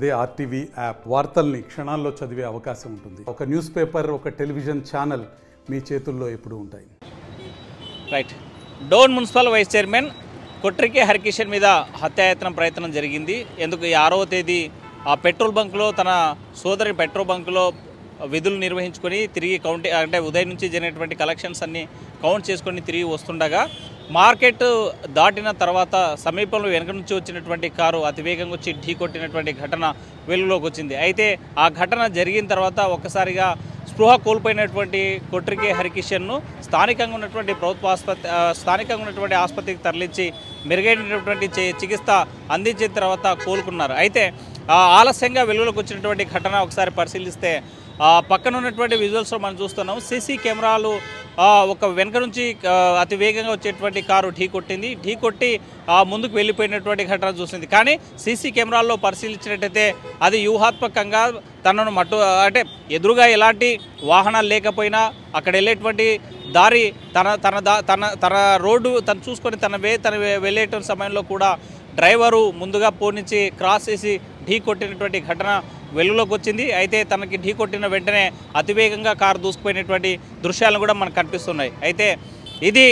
అదే RTV app వార్తల్ని క్షణాల్లో చదివే అవకాశం ఉంటుంది. ఒక న్యూస్ పేపర్, ఒక టెలివిజన్ ఛానల్ మీ చేతుల్లో ఎప్పుడూ ఉంటాయి. Right. Dhone municipal vice chairman Kotrike Harikishan మీద హత్యాయత్నం ప్రయత్నం జరిగింది. ఎందుకు 6వ తేదీ ఆ పెట్రోల్ బంకులో తన సోదరి పెట్రోల్ బంకులో విధులు నిర్వహించుకొని తిరిగి అంటే ఉదయం నుంచి జరిగినటువంటి కలెక్షన్స్ అన్నీ కౌంట్ చేసుకొని తిరిగి వస్తుండగా మార్కెట్ దాటిన తర్వాత సమీపంలో వెనక నుంచి వచ్చినటువంటి కారు అతివేగంగా వచ్చి ఢీ కొట్టినటువంటి ఘటన వెలుగులోకి వచ్చింది. అయితే ఆ ఘటన జరిగిన తర్వాత ఒక్కసారిగా స్పృహ కోల్పోయినటువంటి కొట్రికే హరికిషన్ను స్థానికంగా ఉన్నటువంటి ఆసుపత్రికి తరలించి మెరుగైనటువంటి చికిత్స అందించిన తర్వాత కోలుకున్నారు. అయితే ఆలస్యంగా వెలుగులోకి వచ్చినటువంటి ఘటన ఒకసారి పరిశీలిస్తే పక్కన ఉన్నటువంటి విజువల్స్లో మనం చూస్తున్నాం. సీసీ కెమెరాలు ఒక వెనక నుంచి అతి వేగంగా వచ్చేటువంటి కారు ఢీ కొట్టి ముందుకు వెళ్ళిపోయినటువంటి ఘటన చూసింది. కానీ సీసీ కెమెరాల్లో పరిశీలించినట్టయితే అది వ్యూహాత్మకంగా తనను అంటే ఎదురుగా ఎలాంటి వాహనాలు లేకపోయినా అక్కడ వెళ్ళేటువంటి దారి తన రోడ్డు తను చూసుకొని తన వెళ్ళేటువంటి సమయంలో కూడా డ్రైవరు ముందుగా పోనించి క్రాస్ చేసి ఢీ కొట్టినటువంటి ఘటన వెలుగులోకి వచ్చింది. అయితే తనకి ఢీ కొట్టిన వెంటనే అతివేగంగా కారు దూసుకుపోయినటువంటి దృశ్యాలను కూడా మనకు కనిపిస్తున్నాయి. అయితే ఇది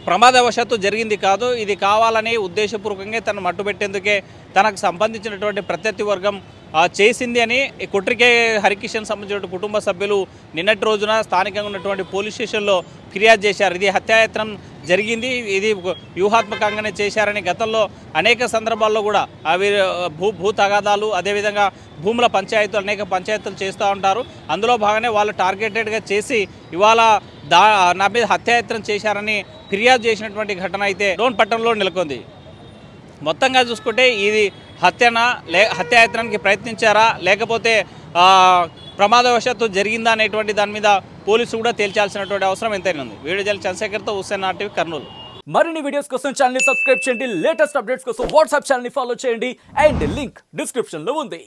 ప్రమాదవశాత్తు జరిగింది కాదు, ఇది కావాలని ఉద్దేశపూర్వకంగా తను మట్టుబెట్టేందుకే తనకు సంబంధించినటువంటి ప్రత్యర్థి వర్గం చేసింది అని కొట్రికే హరికిషన్ సంబంధించిన కుటుంబ సభ్యులు నిన్నటి రోజున స్థానికంగా ఉన్నటువంటి పోలీస్ స్టేషన్లో ఫిర్యాదు చేశారు. ఇది హత్యాయత్నం జరిగింది, ఇది వ్యూహాత్మకంగానే చేశారని గతంలో అనేక సందర్భాల్లో కూడా అవి భూ తగాదాలు అదేవిధంగా భూముల పంచాయతీలు అనేక పంచాయతీలు చేస్తూ ఉంటారు. అందులో భాగంగానే వాళ్ళు టార్గెటెడ్గా చేసి ఇవాళ నా మీద హత్యాయత్నం చేశారని ఫిర్యాదు చేసినటువంటి ఘటన అయితే డోన్ పట్టణంలో నెలకొంది. మొత్తంగా చూసుకుంటే ఇది హత్యాయత్నానికి ప్రయత్నించారా లేకపోతే ప్రమాదవశాత్తు జరిగిందా అనేటువంటి దాని మీద పోలీసులు కూడా తేల్చాల్సినటువంటి అవసరం ఎంతైనా ఉంది. వీడియో జర్నలిస్ట్ చంద్రశేఖర్తో హుస్సేన్ ఆర్టీవీ కర్నూలు. మరిన్ని వీడియోస్ కోసం ఛానల్ ని సబ్స్క్రైబ్ చేయండి, లేటెస్ట్ అప్డేట్స్ కోసం వాట్సాప్ ఛానల్ ని ఫాలో చేయండి అండ్ లింక్ డిస్క్రిప్షన్ లో ఉంది.